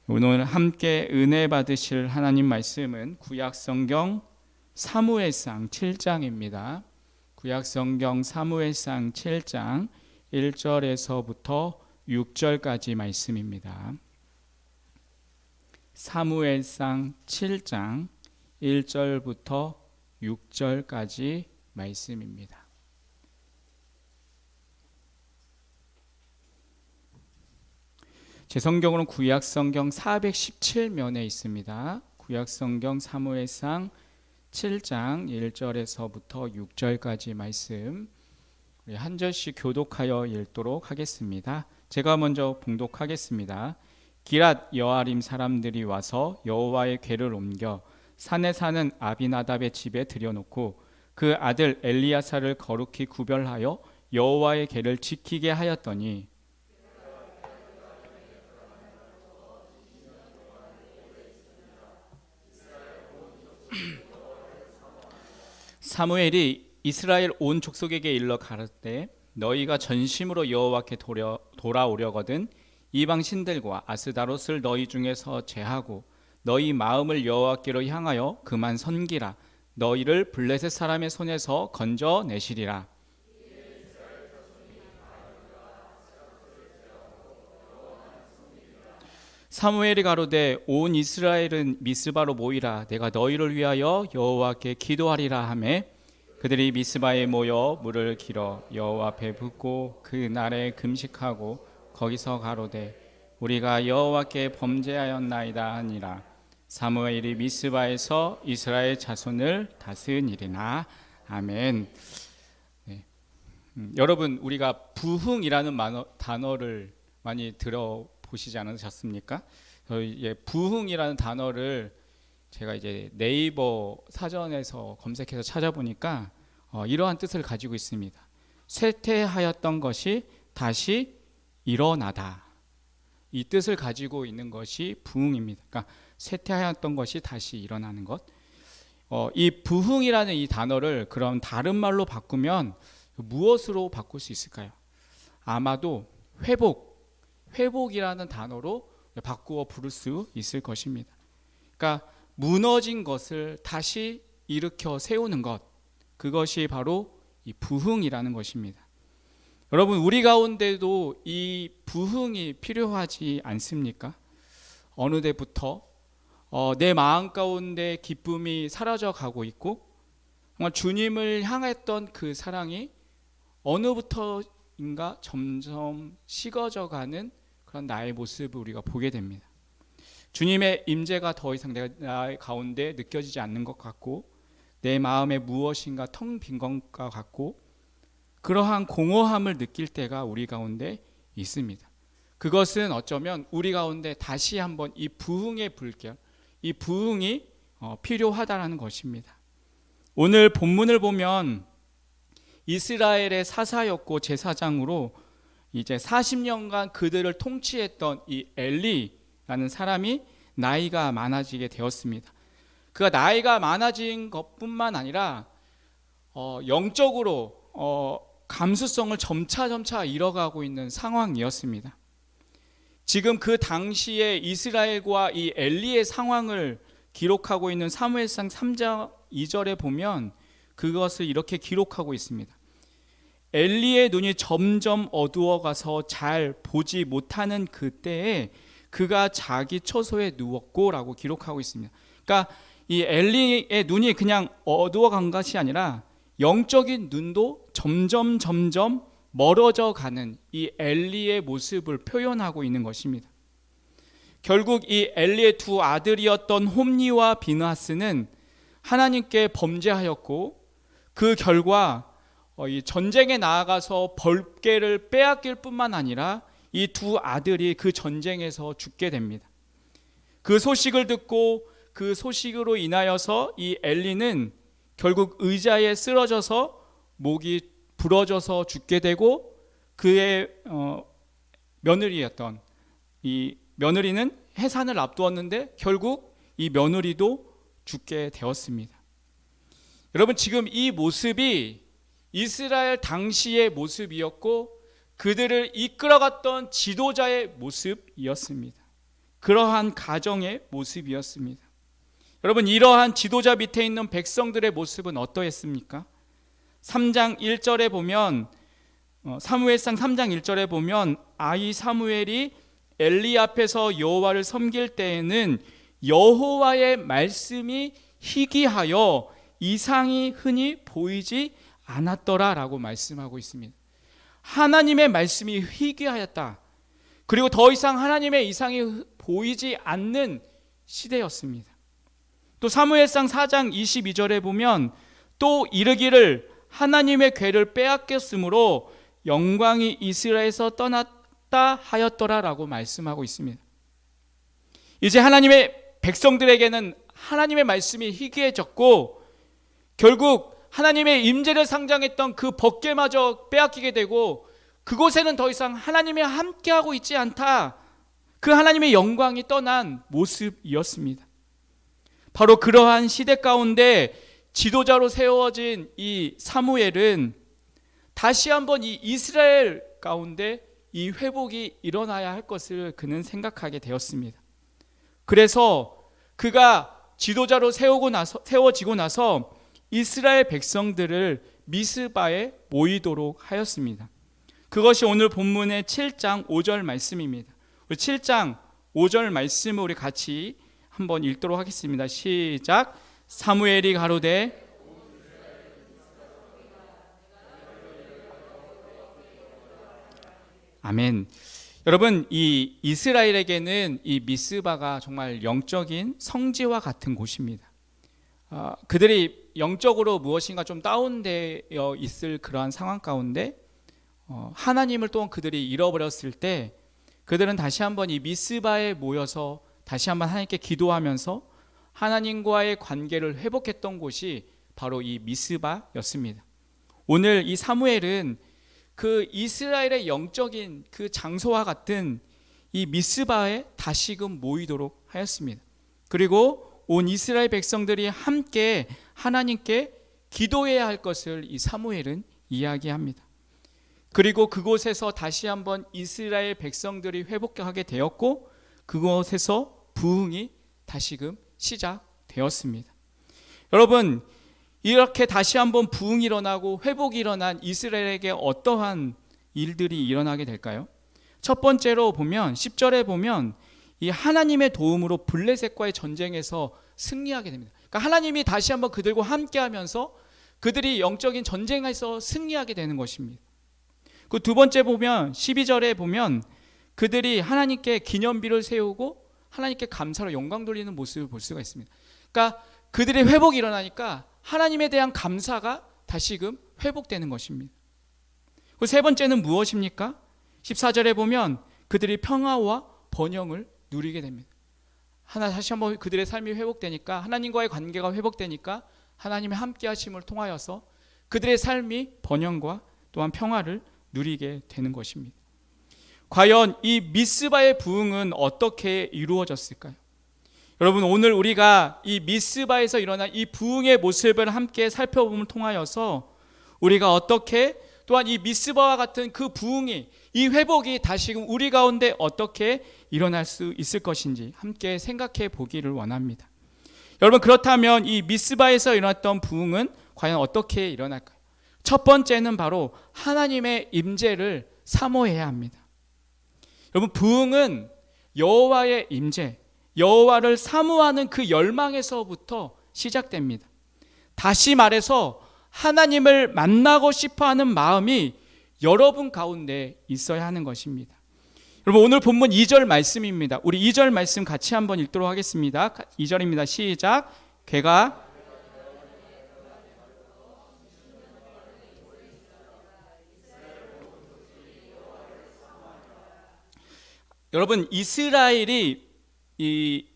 오늘 함께 은혜 받으실 하나님 말씀은 구약성경 사무엘상 7장입니다. 구약성경 사무엘상 7장 1절에서부터 6절까지 말씀입니다. 사무엘상 7장 1절부터 6절까지 말씀입니다. 제 성경으로는 구약성경 417면에 있습니다. 구약성경 사무엘상 7장 1절에서부터 6절까지 말씀 우리 한 절씩 교독하여 읽도록 하겠습니다. 제가 먼저 봉독하겠습니다. 기랏 여아림 사람들이 와서 여호와의 궤를 옮겨 산에 사는 아비나답의 집에 들여놓고 그 아들 엘리야사를 거룩히 구별하여 여호와의 궤를 지키게 하였더니 사무엘이 이스라엘 온 족속에게 일러 가르되 너희가 전심으로 여호와께 돌아오려거든 이방 신들과 아스다롯을 너희 중에서 제하고 너희 마음을 여호와께로 향하여 그만 섬기라. 너희를 블레셋 사람의 손에서 건져내시리라. 사무엘이 가로되 온 이스라엘은 미스바로 모이라. 내가 너희를 위하여 여호와께 기도하리라 하매 그들이 미스바에 모여 물을 길어 여호와 앞에 붓고 그 날에 금식하고 거기서 가로되 우리가 여호와께 범죄하였나이다 하니라. 사무엘이 미스바에서 이스라엘 자손을 다스리니라. 아멘. 네. 여러분 우리가 부흥이라는 단어를 많이 들어보시지 않으셨습니까? 부흥이라는 단어를 제가 이제 네이버 사전에서 검색해서 찾아보니까 이러한 뜻을 가지고 있습니다. 쇠퇴하였던 것이 다시 일어나다. 이 뜻을 가지고 있는 것이 부흥입니다. 그러니까 쇠퇴하였던 것이 다시 일어나는 것. 이 부흥이라는 이 단어를 그럼 다른 말로 바꾸면 무엇으로 바꿀 수 있을까요? 아마도 회복이라는 단어로 바꾸어 부를 수 있을 것입니다. 그러니까 무너진 것을 다시 일으켜 세우는 것, 그것이 바로 이 부흥이라는 것입니다. 여러분 우리 가운데도 이 부흥이 필요하지 않습니까? 어느 때부터 내 마음 가운데 기쁨이 사라져 가고 있고 정말 주님을 향했던 그 사랑이 어느부터인가 점점 식어져 가는 그런 나의 모습을 우리가 보게 됩니다. 주님의 임재가 더 이상 나의 가운데 느껴지지 않는 것 같고 내 마음에 무엇인가 텅 빈 것과 같고 그러한 공허함을 느낄 때가 우리 가운데 있습니다. 그것은 어쩌면 우리 가운데 다시 한번 이 부흥의 불결, 이 부흥이 필요하다라는 것입니다. 오늘 본문을 보면 이스라엘의 사사였고 제사장으로 이제 40년간 그들을 통치했던 이 엘리라는 사람이 나이가 많아지게 되었습니다. 그가 나이가 많아진 것뿐만 아니라 영적으로 감수성을 점차 잃어가고 있는 상황이었습니다. 지금 그 당시에 이스라엘과 이 엘리의 상황을 기록하고 있는 사무엘상 3장 2절에 보면 그것을 이렇게 기록하고 있습니다. 엘리의 눈이 점점 어두워가서 잘 보지 못하는 그때에 그가 자기 처소에 누웠고 라고 기록하고 있습니다. 그러니까 이 엘리의 눈이 그냥 어두워간 것이 아니라 영적인 눈도 점점 멀어져 가는 이 엘리의 모습을 표현하고 있는 것입니다. 결국 이 엘리의 두 아들이었던 홈니와 비느하스는 하나님께 범죄하였고 그 결과 이 전쟁에 나아가서 벌게를 빼앗길 뿐만 아니라 이 두 아들이 그 전쟁에서 죽게 됩니다. 그 소식을 듣고 그 소식으로 인하여서 이 엘리는 결국 의자에 쓰러져서 목이 부러져서 죽게 되고 그의 며느리였던 이 며느리는 해산을 앞두었는데 결국 이 며느리도 죽게 되었습니다. 여러분 지금 이 모습이 이스라엘 당시의 모습이었고 그들을 이끌어갔던 지도자의 모습이었습니다. 그러한 가정의 모습이었습니다. 여러분, 이러한 지도자 밑에 있는 백성들의 모습은 어떠했습니까? 3장 1절에 보면 사무엘상 3장 1절에 보면 아이 사무엘이 엘리 앞에서 여호와를 섬길 때에는 여호와의 말씀이 희귀하여 이상이 흔히 보이지 않았더라라고 말씀하고 있습니다. 하나님의 말씀이 희귀하였다. 그리고 더 이상 하나님의 이상이 보이지 않는 시대였습니다. 또 사무엘상 4장 22절에 보면 또 이르기를 하나님의 궤를 빼앗겼으므로 영광이 이스라엘에서 떠났다 하였더라라고 말씀하고 있습니다. 이제 하나님의 백성들에게는 하나님의 말씀이 희귀해졌고 결국 하나님의 임재를 상징했던 그 법궤마저 빼앗기게 되고 그곳에는 더 이상 하나님이 함께하고 있지 않다. 그 하나님의 영광이 떠난 모습이었습니다. 바로 그러한 시대 가운데 지도자로 세워진 이 사무엘은 다시 한번 이 이스라엘 가운데 이 회복이 일어나야 할 것을 그는 생각하게 되었습니다. 그래서 그가 지도자로 세워지고 나서 이스라엘 백성들을 미스바에 모이도록 하였습니다. 그것이 오늘 본문의 7장 5절 말씀입니다. 7장 5절 말씀을 우리 같이 한번 읽도록 하겠습니다. 시작. 사무엘이 가로되 아멘. 여러분, 이 이스라엘에게는 이 미스바가 정말 영적인 성지와 같은 곳입니다. 그들이 영적으로 무엇인가 좀 다운되어 있을 그러한 상황 가운데 하나님을 또 그들이 잃어버렸을 때 그들은 다시 한번 이 미스바에 모여서 다시 한번 하나님께 기도하면서 하나님과의 관계를 회복했던 곳이 바로 이 미스바였습니다. 오늘 이 사무엘은 그 이스라엘의 영적인 그 장소와 같은 이 미스바에 다시금 모이도록 하였습니다. 그리고 온 이스라엘 백성들이 함께 하나님께 기도해야 할 것을 이 사무엘은 이야기합니다. 그리고 그곳에서 다시 한번 이스라엘 백성들이 회복하게 되었고 그곳에서 부흥이 다시금 시작되었습니다. 여러분, 이렇게 다시 한번 부흥이 일어나고 회복이 일어난 이스라엘에게 어떠한 일들이 일어나게 될까요? 첫 번째로 보면 10절에 보면 이 하나님의 도움으로 블레셋과의 전쟁에서 승리하게 됩니다. 그러니까 하나님이 다시 한번 그들과 함께하면서 그들이 영적인 전쟁에서 승리하게 되는 것입니다. 그 두 번째 보면 12절에 보면 그들이 하나님께 기념비를 세우고 하나님께 감사로 영광 돌리는 모습을 볼 수가 있습니다. 그러니까 그들의 회복이 일어나니까 하나님에 대한 감사가 다시금 회복되는 것입니다. 그 세 번째는 무엇입니까? 14절에 보면 그들이 평화와 번영을 누리게 됩니다. 다시 한번 그들의 삶이 회복되니까 하나님과의 관계가 회복되니까 하나님의 함께 하심을 통하여서 그들의 삶이 번영과 또한 평화를 누리게 되는 것입니다. 과연 이 미스바의 부흥은 어떻게 이루어졌을까요? 여러분, 오늘 우리가 이 미스바에서 일어난 이 부흥의 모습을 함께 살펴봄을 통하여서 우리가 어떻게 또한 이 미스바와 같은 그 부흥이 이 회복이 다시금 우리 가운데 어떻게 일어날 수 있을 것인지 함께 생각해 보기를 원합니다. 여러분, 그렇다면 이 미스바에서 일어났던 부흥은 과연 어떻게 일어날까요? 첫 번째는 바로 하나님의 임재를 사모해야 합니다. 여러분, 부흥은 여호와의 임재, 여호와를 사모하는 그 열망에서부터 시작됩니다. 다시 말해서 하나님을 만나고 싶어하는 마음이 여러분 가운데 있어야 하는 것입니다. 여러분, 오늘 본문 2절 말씀입니다. 우리 2절 말씀 같이 한번 읽도록 하겠습니다. 2절입니다. 시작. 괴가 여러분, 이스라엘이 이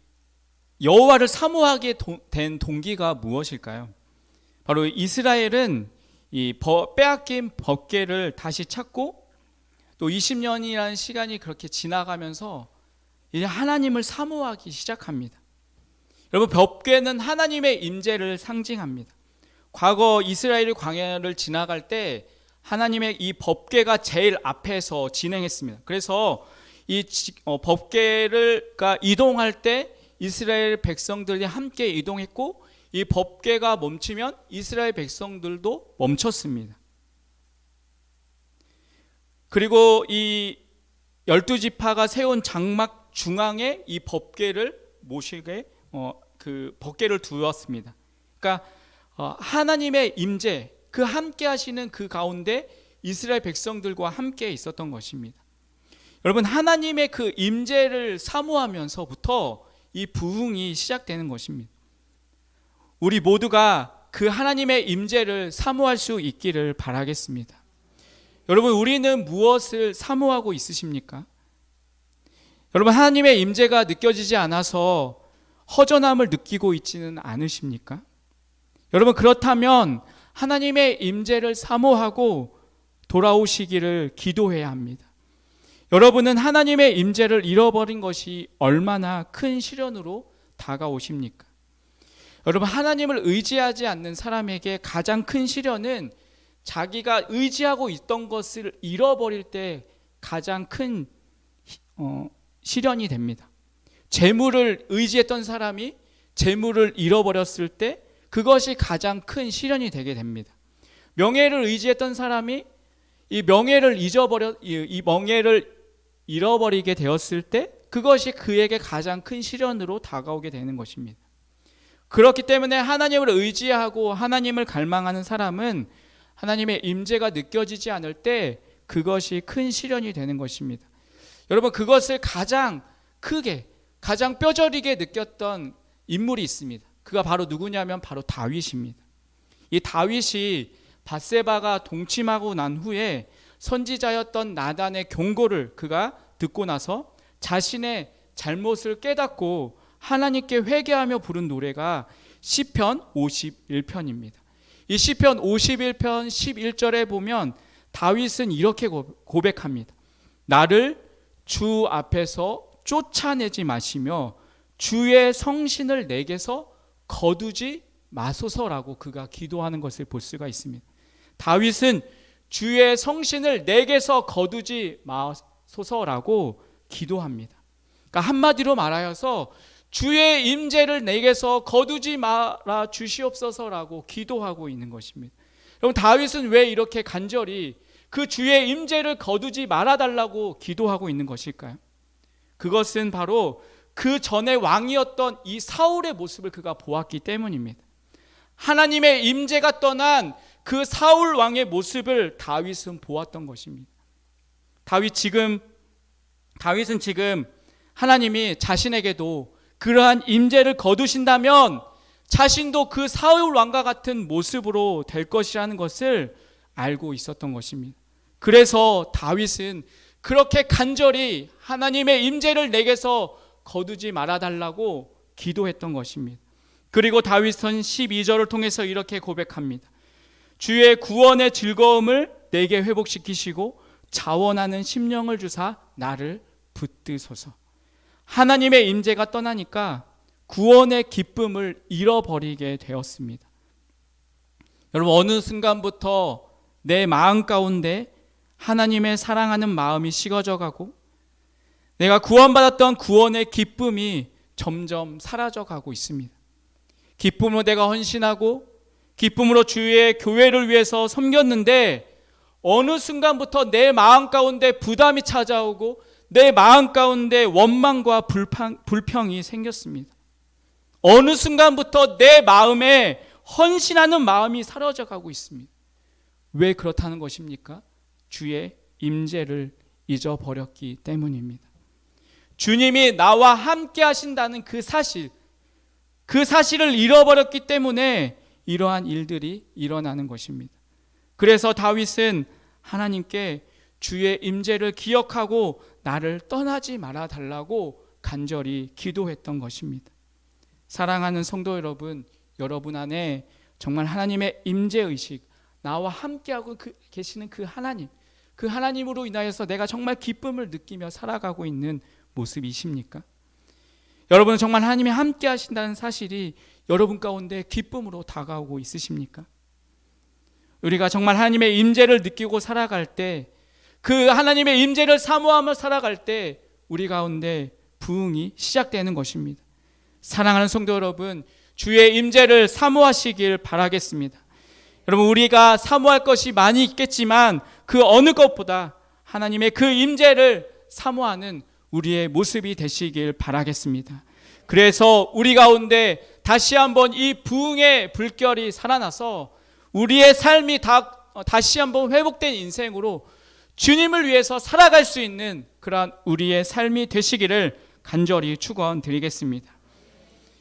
여호와를 사모하게 된 동기가 무엇일까요? 바로 이스라엘은 이 빼앗긴 법궤를 다시 찾고 또 20년이라는 시간이 그렇게 지나가면서 이제 하나님을 사모하기 시작합니다. 여러분, 법궤는 하나님의 임재를 상징합니다. 과거 이스라엘이 광야를 지나갈 때 하나님의 이 법궤가 제일 앞에서 진행했습니다. 그래서 이 법궤가 이동할 때 이스라엘 백성들이 함께 이동했고, 이 법궤가 멈추면 이스라엘 백성들도 멈췄습니다. 그리고 이 12지파가 세운 장막 중앙에 이 법궤를 모시게 그 법궤를 두었습니다. 그러니까 하나님의 임재, 그 함께 하시는 그 가운데 이스라엘 백성들과 함께 있었던 것입니다. 여러분, 하나님의 그 임재를 사모하면서부터 이 부흥이 시작되는 것입니다. 우리 모두가 그 하나님의 임재를 사모할 수 있기를 바라겠습니다. 여러분, 우리는 무엇을 사모하고 있으십니까? 여러분, 하나님의 임재가 느껴지지 않아서 허전함을 느끼고 있지는 않으십니까? 여러분, 그렇다면 하나님의 임재를 사모하고 돌아오시기를 기도해야 합니다. 여러분은 하나님의 임재를 잃어버린 것이 얼마나 큰 시련으로 다가오십니까? 여러분, 하나님을 의지하지 않는 사람에게 가장 큰 시련은 자기가 의지하고 있던 것을 잃어버릴 때 가장 큰 시련이 됩니다. 재물을 의지했던 사람이 재물을 잃어버렸을 때 그것이 가장 큰 시련이 되게 됩니다. 명예를 의지했던 사람이 이 명예를 잃어버리게 되었을 때 그것이 그에게 가장 큰 시련으로 다가오게 되는 것입니다. 그렇기 때문에 하나님을 의지하고 하나님을 갈망하는 사람은 하나님의 임재가 느껴지지 않을 때 그것이 큰 시련이 되는 것입니다. 여러분, 그것을 가장 크게, 가장 뼈저리게 느꼈던 인물이 있습니다. 그가 바로 누구냐면 바로 다윗입니다. 이 다윗이 밧세바가 동침하고 난 후에 선지자였던 나단의 경고를 그가 듣고 나서 자신의 잘못을 깨닫고 하나님께 회개하며 부른 노래가 시편 51편입니다. 이 시편 51편 11절에 보면 다윗은 이렇게 고백합니다. 나를 주 앞에서 쫓아내지 마시며 주의 성신을 내게서 거두지 마소서라고 그가 기도하는 것을 볼 수가 있습니다. 다윗은 주의 성신을 내게서 거두지 마소서라고 기도합니다. 그러니까 한마디로 말하여서 주의 임재를 내게서 거두지 말아 주시옵소서라고 기도하고 있는 것입니다. 여러분, 다윗은 왜 이렇게 간절히 그 주의 임재를 거두지 말아달라고 기도하고 있는 것일까요? 그것은 바로 그 전에 왕이었던 이 사울의 모습을 그가 보았기 때문입니다. 하나님의 임재가 떠난 그 사울 왕의 모습을 다윗은 보았던 것입니다. 다윗은 지금 하나님이 자신에게도 그러한 임재를 거두신다면 자신도 그 사울 왕과 같은 모습으로 될 것이라는 것을 알고 있었던 것입니다. 그래서 다윗은 그렇게 간절히 하나님의 임재를 내게서 거두지 말아달라고 기도했던 것입니다. 그리고 다윗은 12절을 통해서 이렇게 고백합니다. 주의 구원의 즐거움을 내게 회복시키시고 자원하는 심령을 주사 나를 붙드소서. 하나님의 임재가 떠나니까 구원의 기쁨을 잃어버리게 되었습니다. 여러분, 어느 순간부터 내 마음 가운데 하나님의 사랑하는 마음이 식어져 가고 내가 구원받았던 구원의 기쁨이 점점 사라져 가고 있습니다. 기쁨으로 내가 헌신하고 기쁨으로 주의 교회를 위해서 섬겼는데 어느 순간부터 내 마음 가운데 부담이 찾아오고 내 마음 가운데 원망과 불평이 생겼습니다. 어느 순간부터 내 마음에 헌신하는 마음이 사라져 가고 있습니다. 왜 그렇다는 것입니까? 주의 임재를 잊어버렸기 때문입니다. 주님이 나와 함께 하신다는 그 사실을 잃어버렸기 때문에 이러한 일들이 일어나는 것입니다. 그래서 다윗은 하나님께 주의 임재를 기억하고 나를 떠나지 말아 달라고 간절히 기도했던 것입니다. 사랑하는 성도 여러분, 여러분 안에 정말 하나님의 임재의식, 나와 함께하고 계시는 그 하나님으로 인하여서 내가 정말 기쁨을 느끼며 살아가고 있는 모습이십니까? 여러분은 정말 하나님이 함께 하신다는 사실이 여러분 가운데 기쁨으로 다가오고 있으십니까? 우리가 정말 하나님의 임재를 느끼고 살아갈 때, 그 하나님의 임재를 사모하며 살아갈 때 우리 가운데 부흥이 시작되는 것입니다. 사랑하는 성도 여러분, 주의 임재를 사모하시길 바라겠습니다. 여러분, 우리가 사모할 것이 많이 있겠지만 그 어느 것보다 하나님의 그 임재를 사모하는 우리의 모습이 되시길 바라겠습니다. 그래서 우리 가운데 다시 한번 이 부흥의 불결이 살아나서 우리의 삶이 다시 한번 회복된 인생으로 주님을 위해서 살아갈 수 있는 그러한 우리의 삶이 되시기를 간절히 축원드리겠습니다.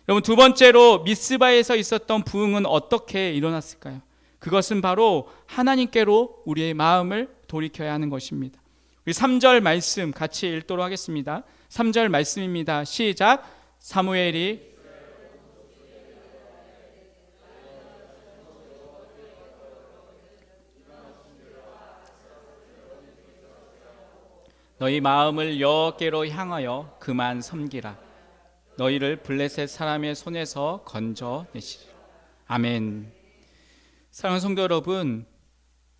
여러분, 두 번째로 미스바에서 있었던 부흥은 어떻게 일어났을까요? 그것은 바로 하나님께로 우리의 마음을 돌이켜야 하는 것입니다. 우리 3절 말씀 같이 읽도록 하겠습니다. 3절 말씀입니다. 시작. 사무엘이 너희 마음을 여호와께로 향하여 그만 섬기라. 너희를 블레셋 사람의 손에서 건져내시리라. 아멘. 사랑하는 성도 여러분,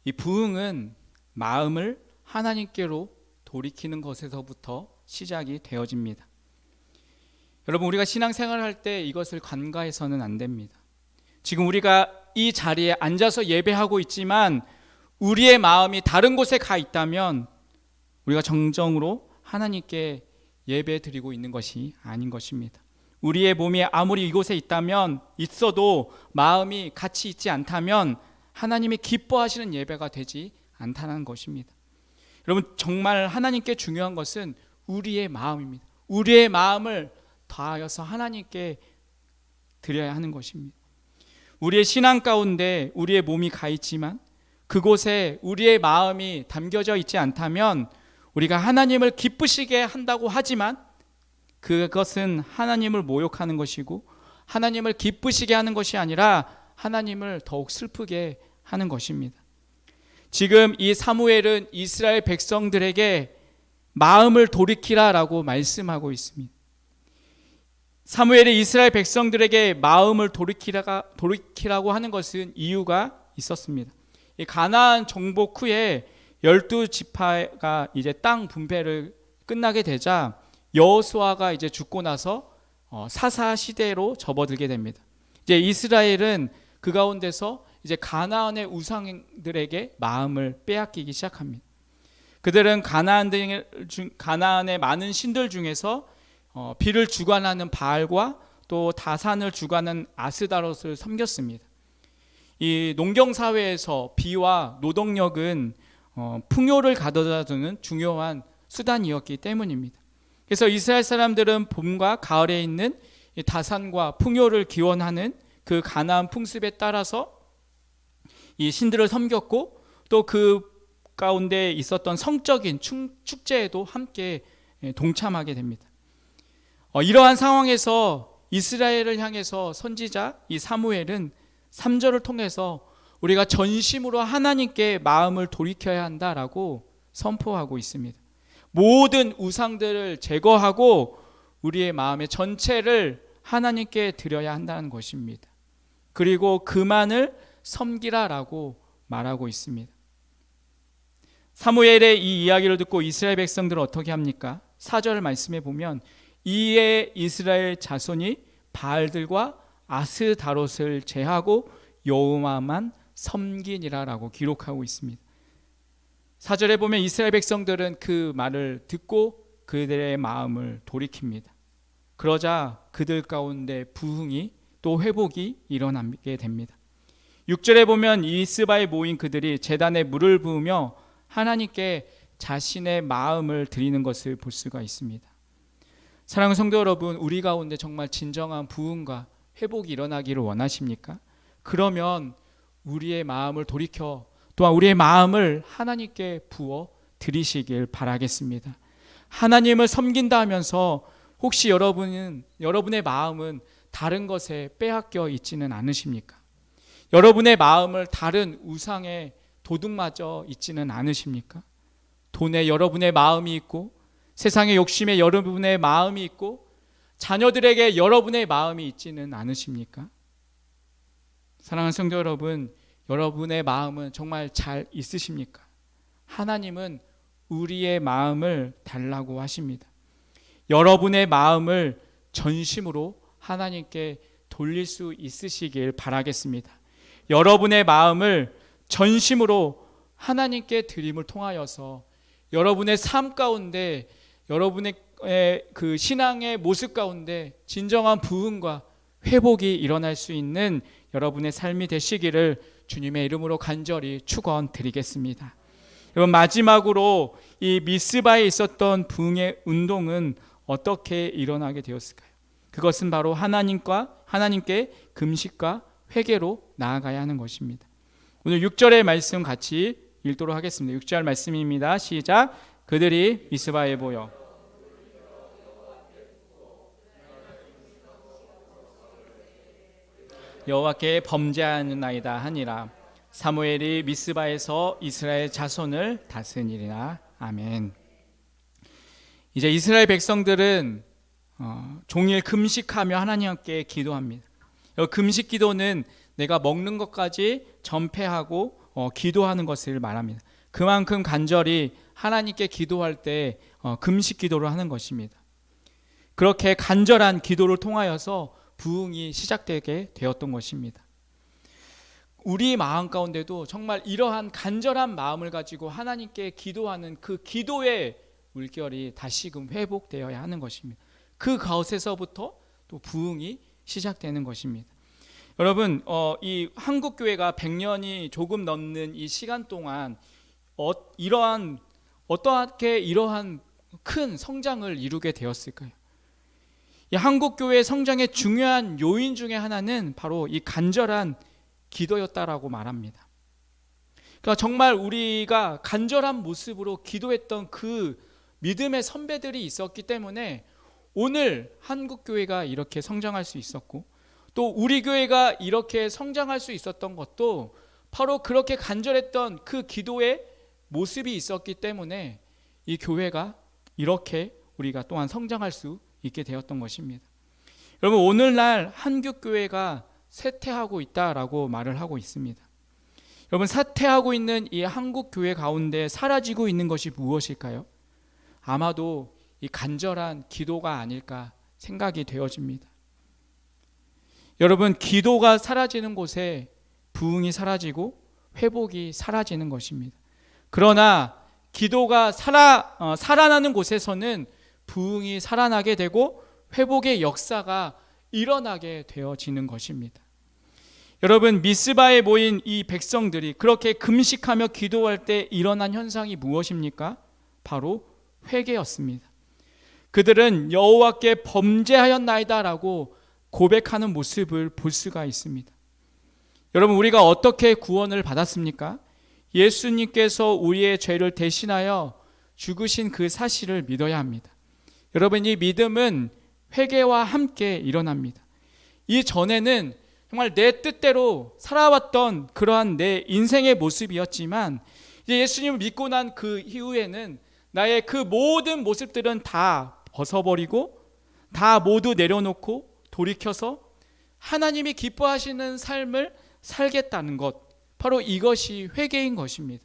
이 부흥은 마음을 하나님께로 돌이키는 것에서부터 시작이 되어집니다. 여러분, 우리가 신앙생활을 할 때 이것을 간과해서는 안 됩니다. 지금 우리가 이 자리에 앉아서 예배하고 있지만 우리의 마음이 다른 곳에 가 있다면 우리가 정정으로 하나님께 예배 드리고 있는 것이 아닌 것입니다. 우리의 몸이 아무리 이곳에 있어도 마음이 같이 있지 않다면 하나님이 기뻐하시는 예배가 되지 않다는 것입니다. 여러분, 정말 하나님께 중요한 것은 우리의 마음입니다. 우리의 마음을 다하여서 하나님께 드려야 하는 것입니다. 우리의 신앙 가운데 우리의 몸이 가 있지만 그곳에 우리의 마음이 담겨져 있지 않다면 우리가 하나님을 기쁘시게 한다고 하지만 그것은 하나님을 모욕하는 것이고 하나님을 기쁘시게 하는 것이 아니라 하나님을 더욱 슬프게 하는 것입니다. 지금 이 사무엘은 이스라엘 백성들에게 마음을 돌이키라라고 말씀하고 있습니다. 사무엘이 이스라엘 백성들에게 마음을 돌이키라고 하는 것은 이유가 있었습니다. 이 가나안 정복 후에 12지파가 이제 땅 분배를 끝나게 되자 여호수아가 이제 죽고 나서 사사 시대로 접어들게 됩니다. 이제 이스라엘은 그 가운데서 이제 가나안의 우상들에게 마음을 빼앗기기 시작합니다. 그들은 가나안의 많은 신들 중에서 비를 주관하는 바알과 또 다산을 주관하는 아스다롯을 섬겼습니다. 이 농경 사회에서 비와 노동력은 풍요를 가져다주는 중요한 수단이었기 때문입니다. 그래서 이스라엘 사람들은 봄과 가을에 있는 다산과 풍요를 기원하는 그 가나안 풍습에 따라서 이 신들을 섬겼고 또 그 가운데 있었던 성적인 축제에도 함께 동참하게 됩니다. 이러한 상황에서 이스라엘을 향해서 선지자 이 사무엘은 3절을 통해서 우리가 전심으로 하나님께 마음을 돌이켜야 한다라고 선포하고 있습니다. 모든 우상들을 제거하고 우리의 마음의 전체를 하나님께 드려야 한다는 것입니다. 그리고 그만을 섬기라라고 말하고 있습니다. 사무엘의 이 이야기를 듣고 이스라엘 백성들은 어떻게 합니까? 4절 말씀에 보면 이에 이스라엘 자손이 바알들과 아스다롯을 제하고 여호와만 섬기니라라고 기록하고 있습니다. 4절에 보면 이스라엘 백성들은 그 말을 듣고 그들의 마음을 돌이킵니다. 그러자 그들 가운데 부흥이 또 회복이 일어나게 됩니다. 6절에 보면 미스바에 모인 그들이 제단에 물을 부으며 하나님께 자신의 마음을 드리는 것을 볼 수가 있습니다. 사랑하는 성도 여러분, 우리 가운데 정말 진정한 부흥과 회복이 일어나기를 원하십니까? 그러면 우리의 마음을 돌이켜 또한 우리의 마음을 하나님께 부어 드리시길 바라겠습니다. 하나님을 섬긴다 하면서 혹시 여러분의 마음은 다른 것에 빼앗겨 있지는 않으십니까? 여러분의 마음을 다른 우상에 도둑맞아 있지는 않으십니까? 돈에 여러분의 마음이 있고 세상의 욕심에 여러분의 마음이 있고 자녀들에게 여러분의 마음이 있지는 않으십니까? 사랑하는 성도 여러분, 여러분의 마음은 정말 잘 있으십니까? 하나님은 우리의 마음을 달라고 하십니다. 여러분의 마음을 전심으로 하나님께 돌릴 수 있으시길 바라겠습니다. 여러분의 마음을 전심으로 하나님께 드림을 통하여서 여러분의 삶 가운데, 여러분의 그 신앙의 모습 가운데 진정한 부흥과 회복이 일어날 수 있는 여러분의 삶이 되시기를 주님의 이름으로 간절히 축원드리겠습니다. 여러분, 마지막으로 이 미스바에 있었던 부흥의 운동은 어떻게 일어나게 되었을까요? 그것은 바로 하나님께 금식과 회개로 나아가야 하는 것입니다. 오늘 6절의 말씀 같이 읽도록 하겠습니다. 6절 말씀입니다. 시작. 그들이 미스바에 모여 여호와께 범죄하였나이다 하니라. 사무엘이 미스바에서 이스라엘 자손을 다스리니라. 아멘. 이제 이스라엘 백성들은 종일 금식하며 하나님께 기도합니다. 금식 기도는 내가 먹는 것까지 전폐하고 기도하는 것을 말합니다. 그만큼 간절히 하나님께 기도할 때 금식 기도를 하는 것입니다. 그렇게 간절한 기도를 통하여서 부흥이 시작되게 되었던 것입니다. 우리 마음 가운데도 정말 이러한 간절한 마음을 가지고 하나님께 기도하는 그 기도의 물결이 다시금 회복되어야 하는 것입니다. 그 가운데서부터 또 부흥이 시작되는 것입니다. 여러분, 이 한국 교회가 100년이 조금 넘는 이 시간 동안 어떻게 이러한 큰 성장을 이루게 되었을까요? 이 한국 교회의 성장의 중요한 요인 중에 하나는 바로 이 간절한 기도였다라고 말합니다. 그러니까 정말 우리가 간절한 모습으로 기도했던 그 믿음의 선배들이 있었기 때문에 오늘 한국 교회가 이렇게 성장할 수 있었고, 또 우리 교회가 이렇게 성장할 수 있었던 것도 바로 그렇게 간절했던 그 기도의 모습이 있었기 때문에 이 교회가 이렇게 우리가 또한 성장할 수 있게 되었던 것입니다. 여러분, 오늘날 한국 교회가 쇠퇴하고 있다라고 말을 하고 있습니다. 여러분, 쇠퇴하고 있는 이 한국 교회 가운데 사라지고 있는 것이 무엇일까요? 아마도 이 간절한 기도가 아닐까 생각이 되어집니다. 여러분, 기도가 사라지는 곳에 부흥이 사라지고 회복이 사라지는 것입니다. 그러나 기도가 살아나는 곳에서는 부흥이 살아나게 되고 회복의 역사가 일어나게 되어지는 것입니다. 여러분, 미스바에 모인 이 백성들이 그렇게 금식하며 기도할 때 일어난 현상이 무엇입니까? 바로 회개였습니다. 그들은 여호와께 범죄하였나이다라고 고백하는 모습을 볼 수가 있습니다. 여러분, 우리가 어떻게 구원을 받았습니까? 예수님께서 우리의 죄를 대신하여 죽으신 그 사실을 믿어야 합니다. 여러분, 이 믿음은 회개와 함께 일어납니다. 이전에는 정말 내 뜻대로 살아왔던 그러한 내 인생의 모습이었지만, 이제 예수님을 믿고 난 그 이후에는 나의 그 모든 모습들은 다 벗어버리고 다 모두 내려놓고 돌이켜서 하나님이 기뻐하시는 삶을 살겠다는 것, 바로 이것이 회개인 것입니다.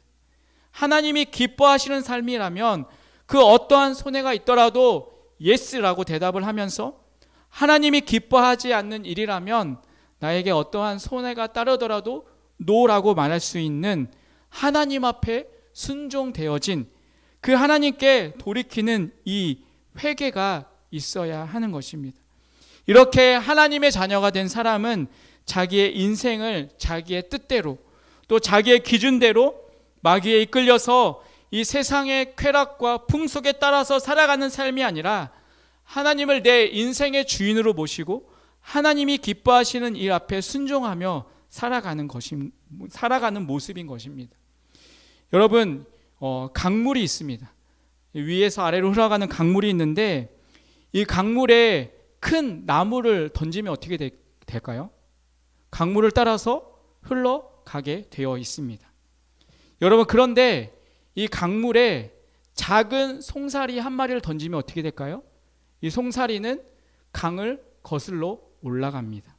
하나님이 기뻐하시는 삶이라면 그 어떠한 손해가 있더라도 예스라고 대답을 하면서, 하나님이 기뻐하지 않는 일이라면 나에게 어떠한 손해가 따르더라도 노라고 말할 수 있는 하나님 앞에 순종되어진 그 하나님께 돌이키는 이 회개가 있어야 하는 것입니다. 이렇게 하나님의 자녀가 된 사람은 자기의 인생을 자기의 뜻대로 또 자기의 기준대로 마귀에 이끌려서 이 세상의 쾌락과 풍속에 따라서 살아가는 삶이 아니라 하나님을 내 인생의 주인으로 모시고 하나님이 기뻐하시는 일 앞에 순종하며 살아가는 모습인 것입니다. 여러분, 강물이 있습니다. 위에서 아래로 흘러가는 강물이 있는데, 이 강물에 큰 나무를 던지면 어떻게 될까요? 강물을 따라서 흘러가게 되어 있습니다. 여러분, 그런데 이 강물에 작은 송사리 한 마리를 던지면 어떻게 될까요? 이 송사리는 강을 거슬러 올라갑니다.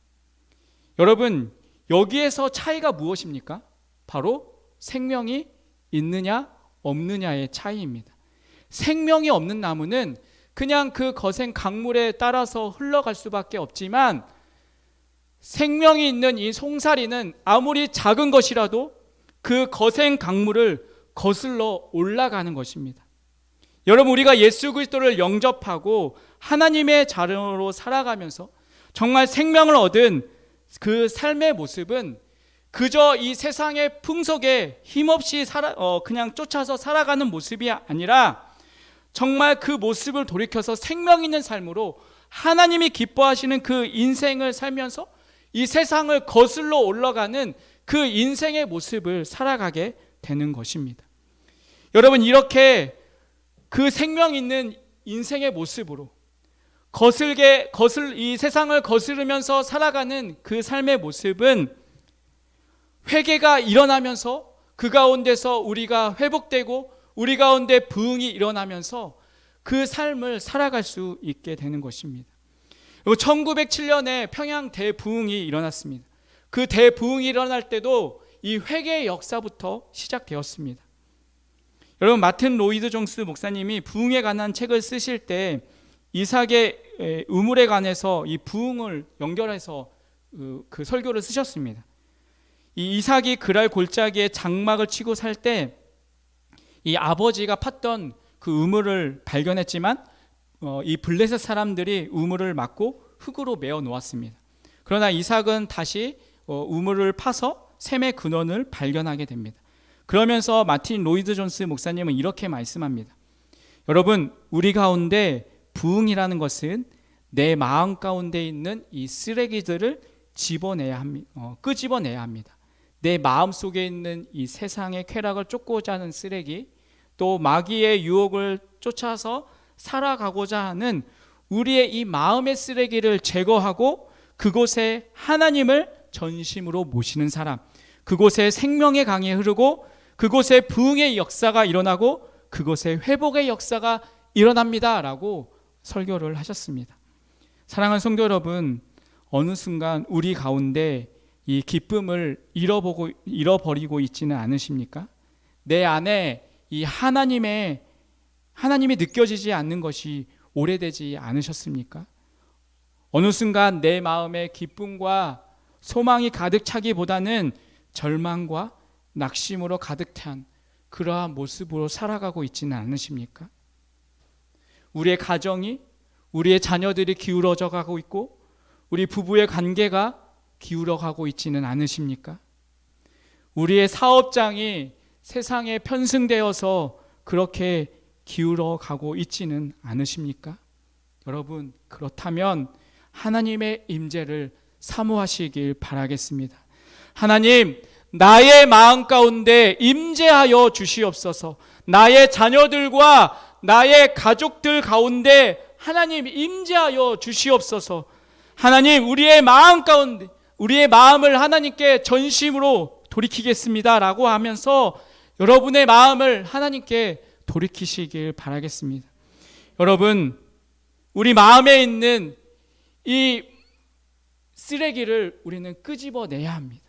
여러분, 여기에서 차이가 무엇입니까? 바로 생명이 있느냐 없느냐의 차이입니다. 생명이 없는 나무는 그냥 그 거센 강물에 따라서 흘러갈 수밖에 없지만, 생명이 있는 이 송사리는 아무리 작은 것이라도 그 거센 강물을 거슬러 올라가는 것입니다. 여러분, 우리가 예수 그리스도를 영접하고 하나님의 자녀로 살아가면서 정말 생명을 얻은 그 삶의 모습은 그저 이 세상의 풍속에 힘없이 그냥 쫓아서 살아가는 모습이 아니라, 정말 그 모습을 돌이켜서 생명 있는 삶으로 하나님이 기뻐하시는 그 인생을 살면서 이 세상을 거슬러 올라가는 그 인생의 모습을 살아가게 되는 것입니다. 여러분, 이렇게 그 생명 있는 인생의 모습으로 이 세상을 거스르면서 살아가는 그 삶의 모습은 회개가 일어나면서 그 가운데서 우리가 회복되고 우리 가운데 부흥이 일어나면서 그 삶을 살아갈 수 있게 되는 것입니다. 1907년에 평양 대부흥이 일어났습니다. 그 대부흥이 일어날 때도 이 회개의 역사부터 시작되었습니다. 여러분, 마틴 로이드 존스 목사님이 부흥에 관한 책을 쓰실 때 이삭의 우물에 관해서 이 부흥을 연결해서 그 설교를 쓰셨습니다. 이 이삭이 그랄 골짜기에 장막을 치고 살 때 이 아버지가 팠던 그 우물을 발견했지만 이 블레셋 사람들이 우물을 막고 흙으로 메어 놓았습니다. 그러나 이삭은 다시 우물을 파서 샘의 근원을 발견하게 됩니다. 그러면서 마틴 로이드 존스 목사님은 이렇게 말씀합니다. 여러분, 우리 가운데 부흥이라는 것은 내 마음 가운데 있는 이 쓰레기들을 끄집어내야 합니다. 내 마음 속에 있는 이 세상의 쾌락을 쫓고자 하는 쓰레기, 또 마귀의 유혹을 쫓아서 살아가고자 하는 우리의 이 마음의 쓰레기를 제거하고 그곳에 하나님을 전심으로 모시는 사람, 그곳에 생명의 강이 흐르고 그곳에 부흥의 역사가 일어나고 그곳에 회복의 역사가 일어납니다 라고 설교를 하셨습니다. 사랑하는 성도 여러분, 어느 순간 우리 가운데 이 기쁨을 잃어버리고 있지는 않으십니까? 내 안에 이 하나님이 느껴지지 않는 것이 오래되지 않으셨습니까? 어느 순간 내 마음에 기쁨과 소망이 가득 차기보다는 절망과 낙심으로 가득 찬 그러한 모습으로 살아가고 있지는 않으십니까? 우리의 가정이, 우리의 자녀들이 기울어져 가고 있고 우리 부부의 관계가 기울어가고 있지는 않으십니까? 우리의 사업장이 세상에 편승되어서 그렇게 기울어가고 있지는 않으십니까? 여러분, 그렇다면 하나님의 임재를 사모하시길 바라겠습니다. 하나님, 나의 마음 가운데 임재하여 주시옵소서. 나의 자녀들과 나의 가족들 가운데 하나님 임재하여 주시옵소서. 하나님, 우리의 마음 가운데, 우리의 마음을 하나님께 전심으로 돌이키겠습니다 라고 하면서 여러분의 마음을 하나님께 돌이키시길 바라겠습니다. 여러분, 우리 마음에 있는 이 쓰레기를 우리는 끄집어내야 합니다.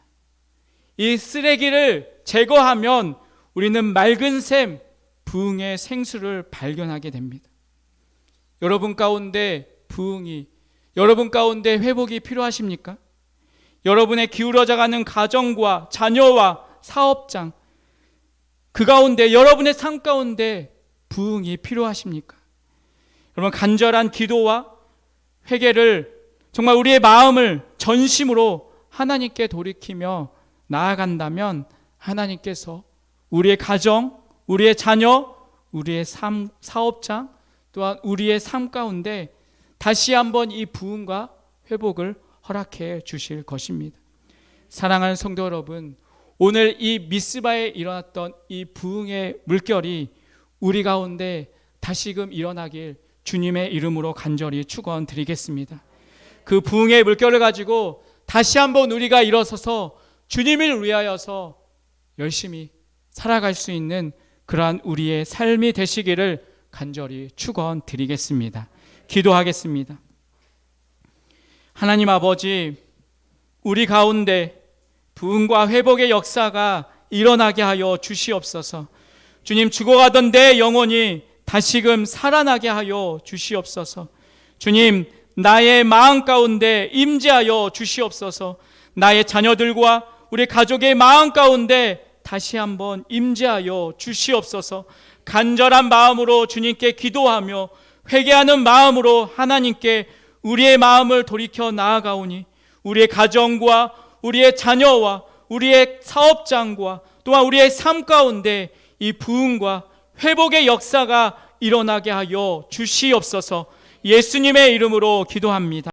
이 쓰레기를 제거하면 우리는 맑은 샘, 부흥의 생수를 발견하게 됩니다. 여러분 가운데 부흥이, 여러분 가운데 회복이 필요하십니까? 여러분의 기울어져가는 가정과 자녀와 사업장, 그 가운데 여러분의 삶 가운데 부흥이 필요하십니까? 여러분, 간절한 기도와 회개를 정말 우리의 마음을 전심으로 하나님께 돌이키며 나아간다면 하나님께서 우리의 가정, 우리의 자녀, 우리의 삶, 사업장, 또한 우리의 삶 가운데 다시 한번 이 부흥과 회복을 허락해 주실 것입니다. 사랑하는 성도 여러분, 오늘 이 미스바에 일어났던 이 부흥의 물결이 우리 가운데 다시금 일어나길 주님의 이름으로 간절히 축원드리겠습니다. 그 부흥의 물결을 가지고 다시 한번 우리가 일어서서 주님을 위하여서 열심히 살아갈 수 있는 그러한 우리의 삶이 되시기를 간절히 축원드리겠습니다. 기도하겠습니다. 하나님 아버지, 우리 가운데 부흥과 회복의 역사가 일어나게 하여 주시옵소서. 주님, 죽어가던 내 영혼이 다시금 살아나게 하여 주시옵소서. 주님, 나의 마음 가운데 임재하여 주시옵소서. 나의 자녀들과 우리 가족의 마음 가운데 다시 한번 임재하여 주시옵소서. 간절한 마음으로 주님께 기도하며 회개하는 마음으로 하나님께 우리의 마음을 돌이켜 나아가오니 우리의 가정과 우리의 자녀와 우리의 사업장과 또한 우리의 삶 가운데 이 부흥과 회복의 역사가 일어나게 하여 주시옵소서. 예수님의 이름으로 기도합니다.